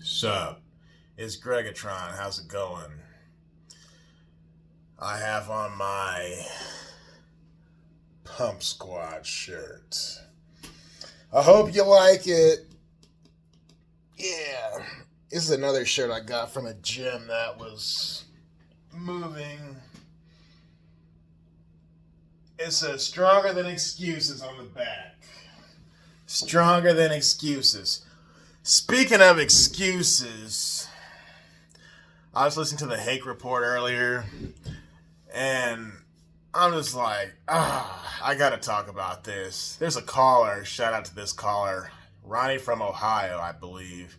Sup? It's Greggatron. How's it going? I have on my Pump Squad shirt. I hope you like it. Yeah. This is another shirt I got from a gym that was moving. It says stronger than excuses on the back. Stronger than excuses. Speaking of excuses, I was listening to the Hake report earlier, and I'm just like, I gotta talk about this. There's a caller, shout out to this caller, Ronnie from Ohio, I believe.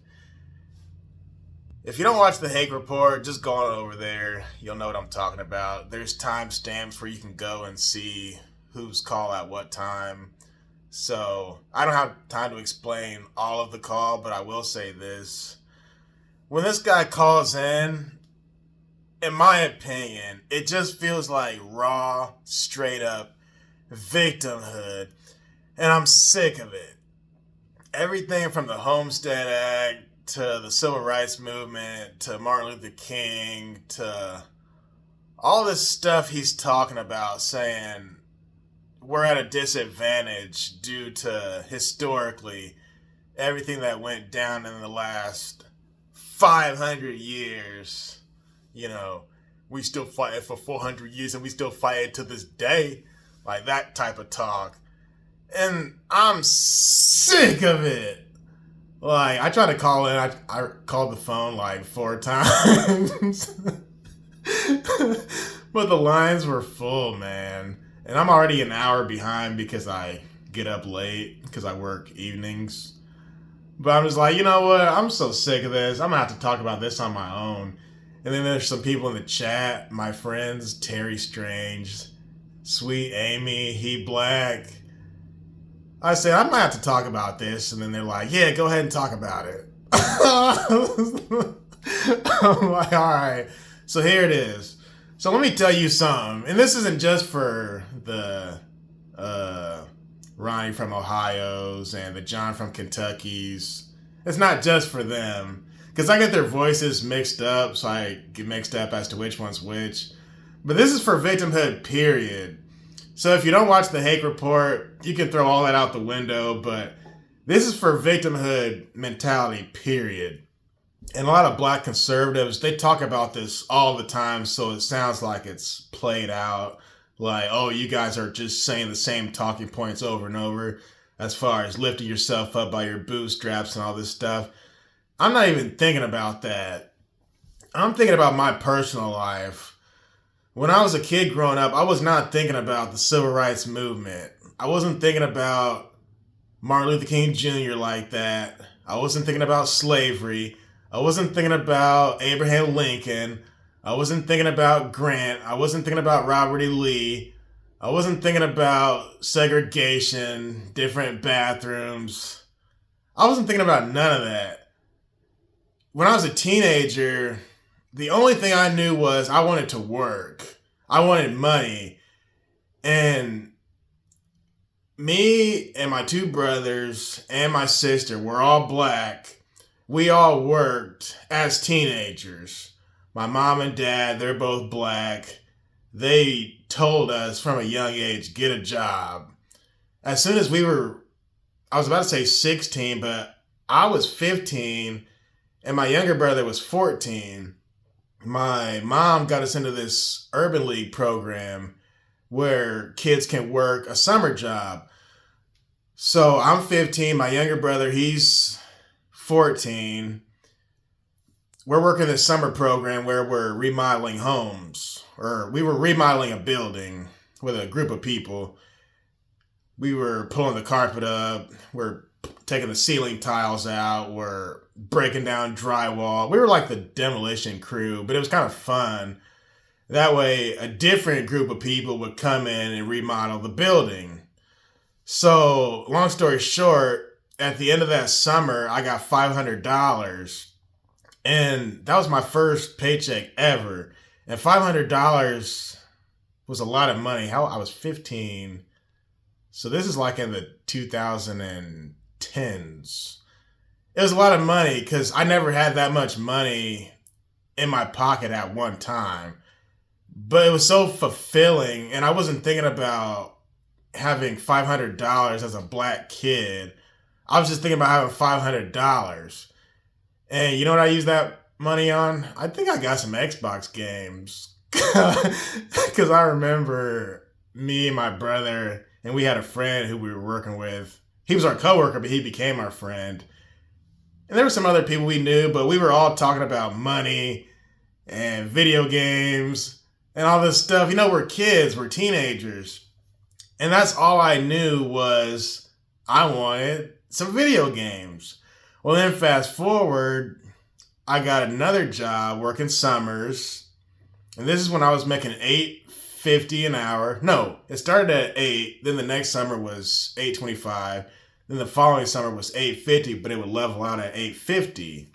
If you don't watch the Hake report, just go on over there. You'll know what I'm talking about. There's timestamps where you can go and see who's call at what time. So I don't have time to explain all of the call, but I will say this. When this guy calls in my opinion, it just feels like raw, straight up victimhood. And I'm sick of it. Everything from the Homestead Act to the Civil Rights Movement to Martin Luther King to all this stuff he's talking about, saying we're at a disadvantage due to historically everything that went down in the last 500 years. You know, we still fight it for 400 years and we still fight it to this day. Like that type of talk. And I'm sick of it. Like, I tried to call in. I called the phone like 4 times. But the lines were full, man. And I'm already an hour behind because I get up late because I work evenings. But I'm just like, you know what? I'm so sick of this. I'm going to have to talk about this on my own. And then there's some people in the chat, my friends, Terry Strange, Sweet Amy, He Black. I said, I might have to talk about this. And then they're like, yeah, go ahead and talk about it. I'm like, all right. So here it is. So let me tell you something. And this isn't just for the Ronnie from Ohio's and the John from Kentucky's. It's not just for them. Because I get their voices mixed up, so I get mixed up as to which one's which. But this is for victimhood, period. So if you don't watch the Hake report, you can throw all that out the window. But this is for victimhood mentality, period. And a lot of black conservatives, they talk about this all the time, so it sounds like it's played out. Like, oh, you guys are just saying the same talking points over and over as far as lifting yourself up by your bootstraps and all this stuff. I'm not even thinking about that. I'm thinking about my personal life. When I was a kid growing up, I was not thinking about the civil rights movement. I wasn't thinking about Martin Luther King Jr. like that. I wasn't thinking about slavery. I wasn't thinking about Abraham Lincoln. I wasn't thinking about Grant. I wasn't thinking about Robert E. Lee. I wasn't thinking about segregation, different bathrooms. I wasn't thinking about none of that. When I was a teenager, the only thing I knew was I wanted to work. I wanted money. And me and my 2 brothers and my sister were all black. We all worked as teenagers. My mom and dad, they're both black. They told us from a young age, get a job. As soon as I was about to say 16, but I was 15 and my younger brother was 14. My mom got us into this Urban League program where kids can work a summer job. So I'm 15, my younger brother, he's 14. We're working this summer program where we're remodeling homes, or we were remodeling a building with a group of people. We were pulling the carpet up, we're taking the ceiling tiles out, we're breaking down drywall. We were like the demolition crew, but it was kind of fun. That way, a different group of people would come in and remodel the building. So, long story short, at the end of that summer, I got $500. And that was my first paycheck ever. And $500 was a lot of money. I was 15. So this is like in the 2010s. It was a lot of money because I never had that much money in my pocket at one time. But it was so fulfilling, and I wasn't thinking about having $500 as a black kid. I was just thinking about having $500. And you know what I used that money on? I think I got some Xbox games. Because I remember me and my brother, and we had a friend who we were working with. He was our coworker, but he became our friend. And there were some other people we knew, but we were all talking about money and video games and all this stuff. You know, we're kids, we're teenagers. And that's all I knew was I wanted some video games. Well, then fast forward, I got another job working summers. And this is when I was making $8.50 an hour. No, it started at 8, then the next summer was $8.25. Then the following summer was $8.50, but it would level out at $8.50.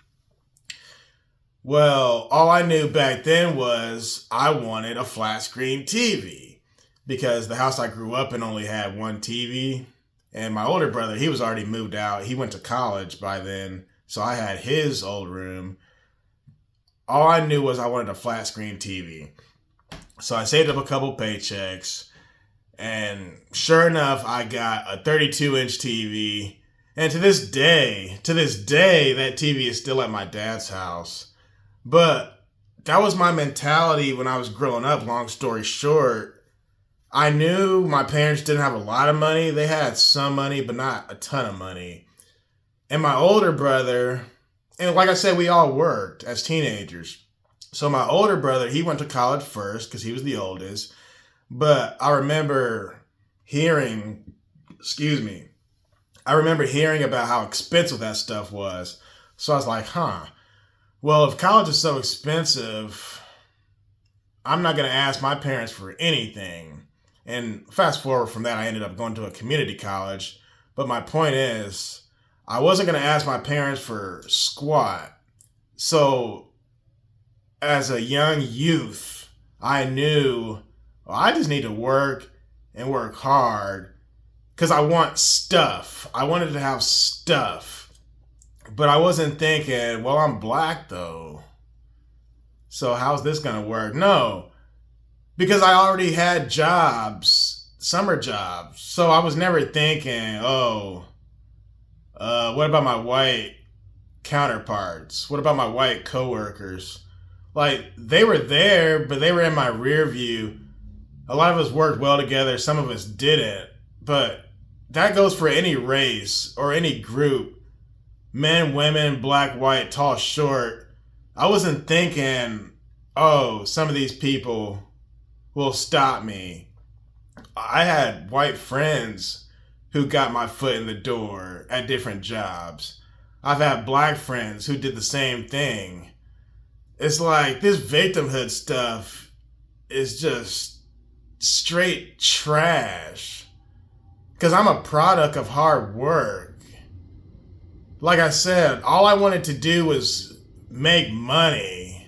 Well, all I knew back then was I wanted a flat screen TV because the house I grew up in only had one TV. And my older brother, he was already moved out. He went to college by then, so I had his old room. All I knew was I wanted a flat screen TV. So I saved up a couple paychecks. And sure enough, I got a 32-inch TV. And to this day, that TV is still at my dad's house. But that was my mentality when I was growing up, long story short. I knew my parents didn't have a lot of money. They had some money, but not a ton of money. And my older brother, and like I said, we all worked as teenagers. So my older brother, he went to college first because he was the oldest. But I remember hearing about how expensive that stuff was. So I was like, well, if college is so expensive, I'm not going to ask my parents for anything. And fast forward from that, I ended up going to a community college. But my point is, I wasn't going to ask my parents for squat. So as a young youth, I knew, well, I just need to work and work hard because I want stuff. I wanted to have stuff. But I wasn't thinking, well, I'm black though. So how's this going to work? No, because I already had jobs, summer jobs. So I was never thinking, what about my white counterparts? What about my white coworkers? Like, they were there, but they were in my rear view. A lot of us worked well together. Some of us didn't. But that goes for any race or any group. Men, women, black, white, tall, short. I wasn't thinking, some of these people will stop me. I had white friends who got my foot in the door at different jobs. I've had black friends who did the same thing. It's like this victimhood stuff is just straight trash. Because I'm a product of hard work. Like I said, all I wanted to do was make money.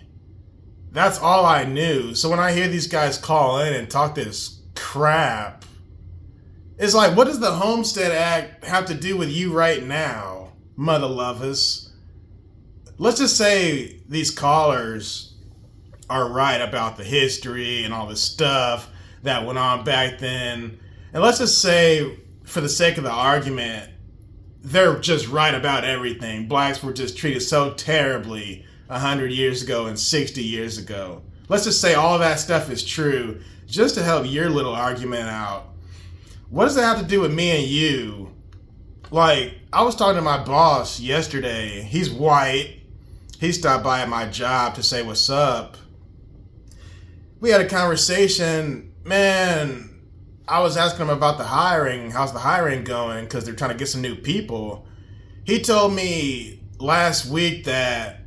That's all I knew. So when I hear these guys call in and talk this crap, it's like, what does the Homestead Act have to do with you right now, mother lovers? Let's just say these callers are right about the history and all this stuff that went on back then. And let's just say, for the sake of the argument, they're just right about everything. Blacks were just treated so terribly 100 years ago and 60 years ago. Let's just say all that stuff is true, just to help your little argument out. What does that have to do with me and you? Like, I was talking to my boss yesterday. He's white. He stopped by at my job to say what's up. We had a conversation. Man, I was asking him about the hiring. How's the hiring going? Because they're trying to get some new people. He told me last week that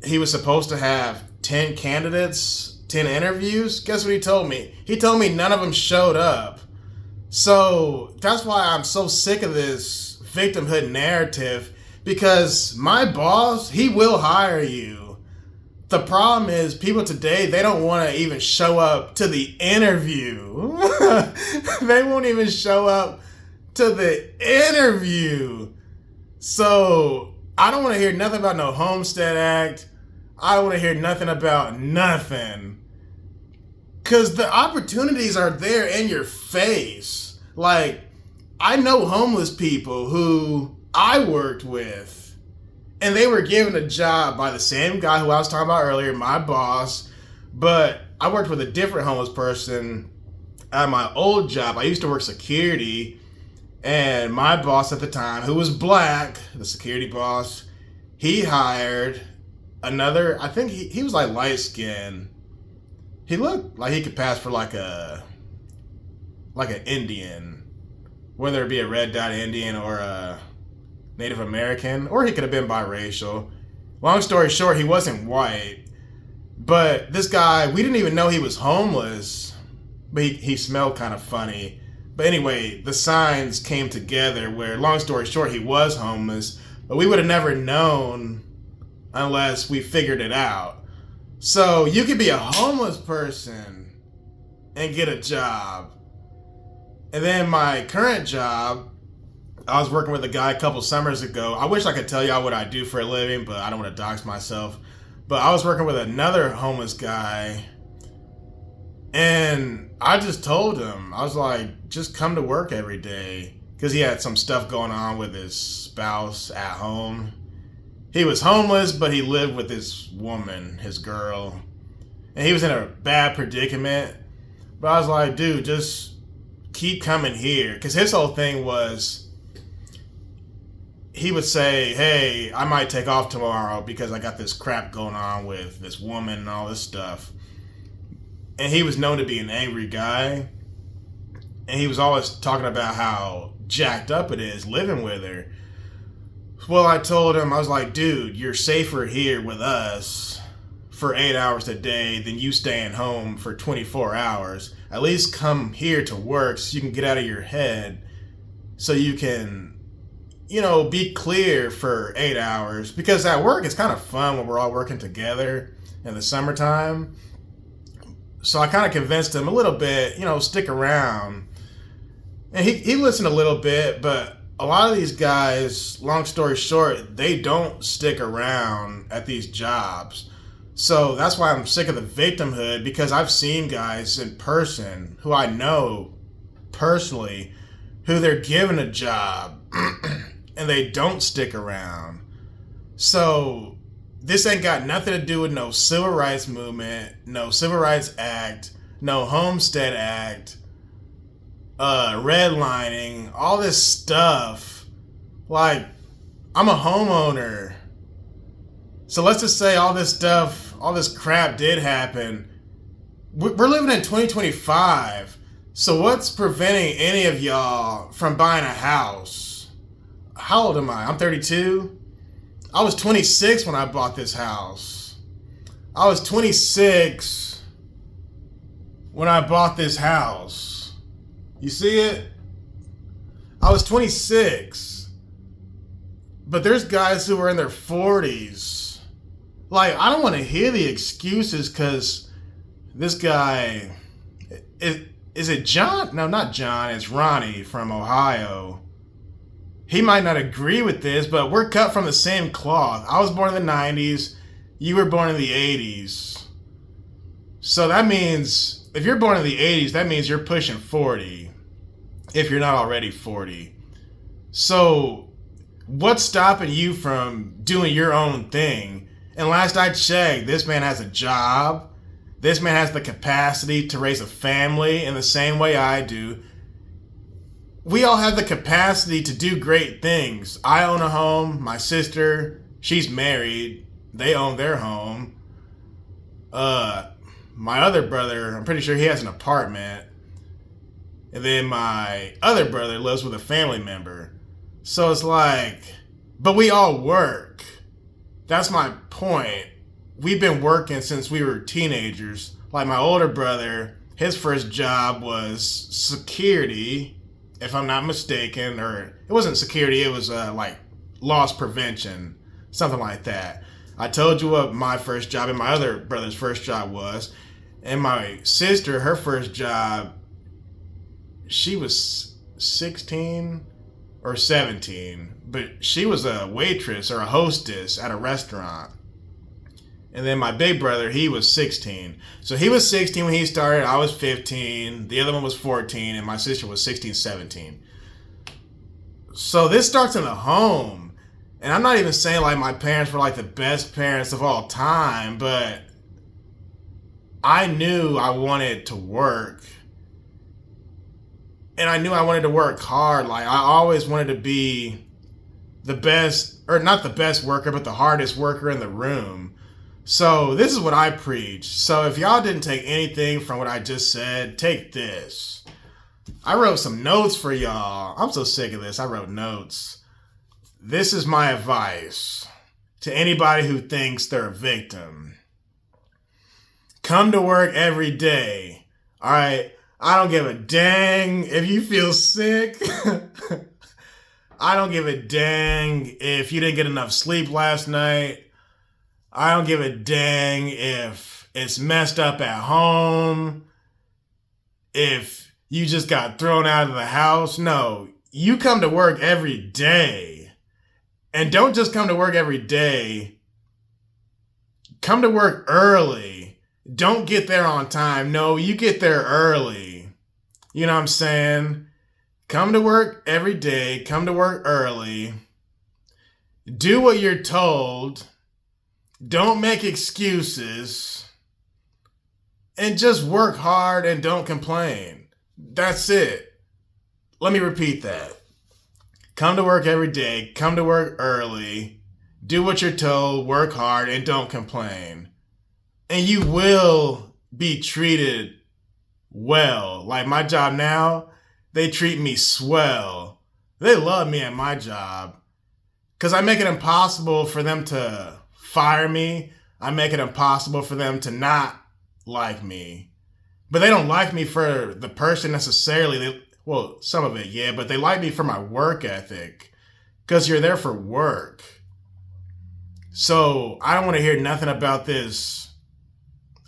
he was supposed to have 10 candidates, 10 interviews. Guess what he told me? He told me none of them showed up. So that's why I'm so sick of this victimhood narrative, because my boss, he will hire you. The problem is people today, they don't want to even show up to the interview. They won't even show up to the interview. So I don't want to hear nothing about no Homestead Act. I don't want to hear nothing about nothing. Because the opportunities are there in your face. Like, I know homeless people who I worked with, and they were given a job by the same guy who I was talking about earlier, my boss, but I worked with a different homeless person at my old job. I used to work security, and my boss at the time, who was black, the security boss, he hired another, I think he was like light skinned. He looked like he could pass for like an Indian, whether it be a red dot Indian or a Native American, or he could have been biracial. Long story short, he wasn't white, but this guy, we didn't even know he was homeless, but he smelled kind of funny. But anyway, the signs came together where, long story short, he was homeless, but we would have never known unless we figured it out. So you could be a homeless person and get a job. And then my current job, I was working with a guy a couple summers ago. I wish I could tell y'all what I do for a living, but I don't want to dox myself. But I was working with another homeless guy, and I just told him, I was like, just come to work every day. Because he had some stuff going on with his spouse at home. He was homeless, but he lived with his woman, his girl. And he was in a bad predicament. But I was like, dude, just keep coming here. Because his whole thing was, he would say, hey, I might take off tomorrow because I got this crap going on with this woman and all this stuff. And he was known to be an angry guy. And he was always talking about how jacked up it is living with her. Well, I told him, I was like, dude, you're safer here with us for 8 hours a day than you staying home for 24 hours. At least come here to work so you can get out of your head, so you can, be clear for 8 hours. Because at work, it's kind of fun when we're all working together in the summertime. So I kind of convinced him a little bit, stick around. And he listened a little bit, but a lot of these guys, long story short, they don't stick around at these jobs. So that's why I'm sick of the victimhood, because I've seen guys in person who I know personally who they're given a job and they don't stick around. So this ain't got nothing to do with no civil rights movement, no civil rights act, no Homestead Act, redlining, all this stuff. Like, I'm a homeowner. So let's just say all this stuff, all this crap did happen. We're living in 2025. So what's preventing any of y'all from buying a house? How old am I? I'm 32. I was 26 when I bought this house. I was 26 when I bought this house. You see it? I was 26. But there's guys who are in their 40s. Like, I don't want to hear the excuses because this guy... Is it John? No, not John. It's Ronnie from Ohio. He might not agree with this, but we're cut from the same cloth. I was born in the 90s. You were born in the 80s. So that means, if you're born in the 80s, that means you're pushing 40. If you're not already 40. So what's stopping you from doing your own thing? And last I checked, this man has a job. This man has the capacity to raise a family in the same way I do. We all have the capacity to do great things. I own a home. My sister, she's married. They own their home. My other brother, I'm pretty sure he has an apartment. And then my other brother lives with a family member. So it's like, but we all work. That's my point. We've been working since we were teenagers. Like my older brother, his first job was security, if I'm not mistaken, or it wasn't security, it was like loss prevention, something like that. I told you what my first job and my other brother's first job was. And my sister, her first job, she was 16 or 17, but she was a waitress or a hostess at a restaurant. And then my big brother, he was 16. So he was 16 when he started. I was 15. The other one was 14. And my sister was 16, 17. So this starts in the home. And I'm not even saying like my parents were like the best parents of all time. But I knew I wanted to work. And I knew I wanted to work hard. Like I always wanted to be the best, or not the best worker, but the hardest worker in the room. So this is what I preach. So if y'all didn't take anything from what I just said, take this. I wrote some notes for y'all. I'm so sick of this. I wrote notes. This is my advice to anybody who thinks they're a victim. Come to work every day. All right. I don't give a dang if you feel sick. I don't give a dang if you didn't get enough sleep last night. I don't give a dang if it's messed up at home, if you just got thrown out of the house. No, you come to work every day. And don't just come to work every day. Come to work early. Don't get there on time. No, you get there early. You know what I'm saying? Come to work every day. Come to work early. Do what you're told. Don't make excuses, and just work hard and don't complain. That's it. Let me repeat that. Come to work every day, come to work early, do what you're told, work hard, and don't complain. And you will be treated well. Like my job now, they treat me swell. They love me at my job because I make it impossible for them to fire me. I make it impossible for them to not like me. But they don't like me for the person necessarily. Well, some of it, yeah, but they like me for my work ethic. Because you're there for work. So I don't want to hear nothing about this.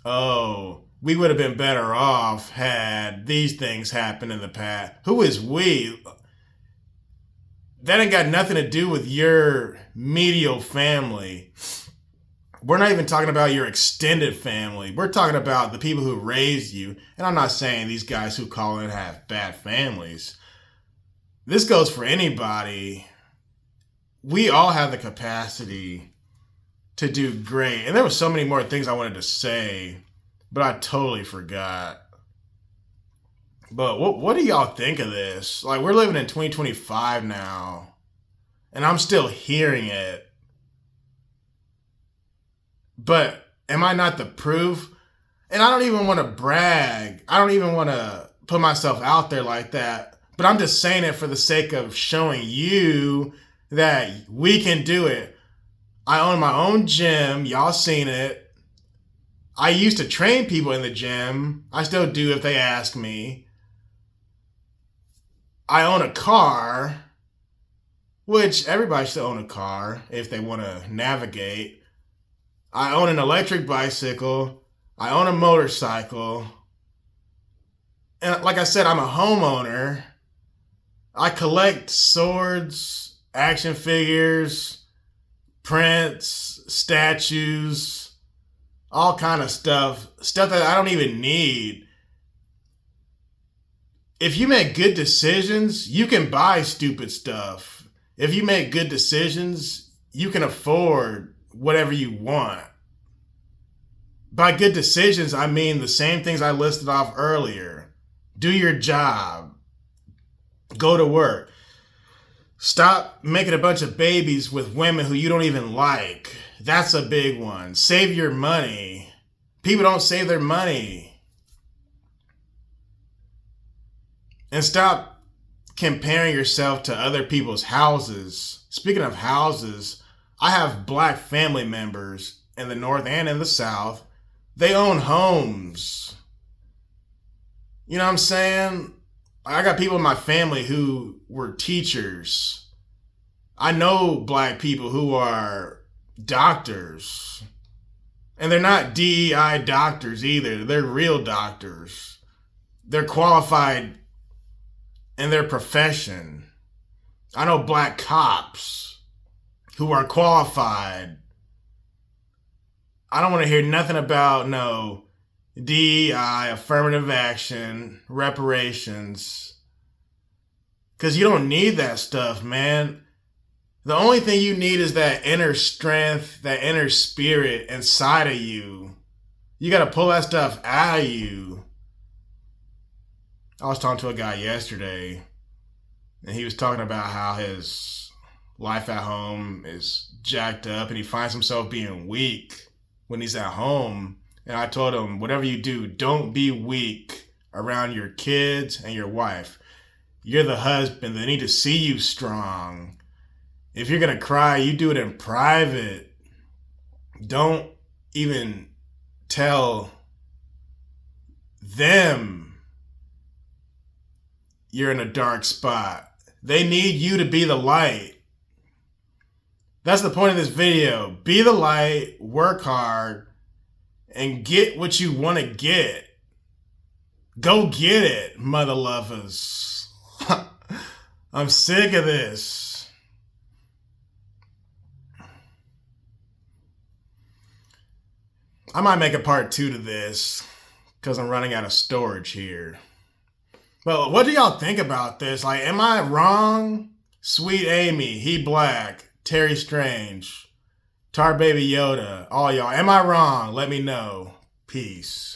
Oh, we would have been better off had these things happened in the past. Who is we? That ain't got nothing to do with your medial family. We're not even talking about your extended family. We're talking about the people who raised you. And I'm not saying these guys who call in have bad families. This goes for anybody. We all have the capacity to do great. And there were so many more things I wanted to say, but I totally forgot. But what do y'all think of this? Like, we're living in 2025 now, and I'm still hearing it. But am I not the proof? And I don't even want to brag. I don't even want to put myself out there like that. But I'm just saying it for the sake of showing you that we can do it. I own my own gym. Y'all seen it. I used to train people in the gym. I still do if they ask me. I own a car, which everybody should own a car if they want to navigate. I own an electric bicycle. I own a motorcycle. And like I said, I'm a homeowner. I collect swords, action figures, prints, statues, all kind of stuff. Stuff that I don't even need. If you make good decisions, you can buy stupid stuff. If you make good decisions, you can afford whatever you want. By good decisions, I mean the same things I listed off earlier. Do your job. Go to work. Stop making a bunch of babies with women who you don't even like. That's a big one. Save your money. People don't save their money. And stop comparing yourself to other people's houses. Speaking of houses, I have black family members in the North and in the South. They own homes. You know what I'm saying? I got people in my family who were teachers. I know black people who are doctors. And they're not DEI doctors either. They're real doctors. They're qualified in their profession. I know black cops who are qualified. I don't want to hear nothing about no DEI, affirmative action, reparations. Because you don't need that stuff, man. The only thing you need is that inner strength, that inner spirit inside of you. You got to pull that stuff out of you. I was talking to a guy yesterday, and he was talking about how his life at home is jacked up, and he finds himself being weak when he's at home. And I told him, whatever you do, don't be weak around your kids and your wife. You're the husband. They need to see you strong. If you're going to cry, you do it in private. Don't even tell them you're in a dark spot. They need you to be the light. That's the point of this video. Be the light, work hard, and get what you want to get. Go get it, mother lovers. I'm sick of this. I might make a part 2 to this because I'm running out of storage here. But what do y'all think about this? Like, am I wrong? Sweet Amy, he black, Terry Strange, Tar Baby Yoda, all y'all. Am I wrong? Let me know. Peace.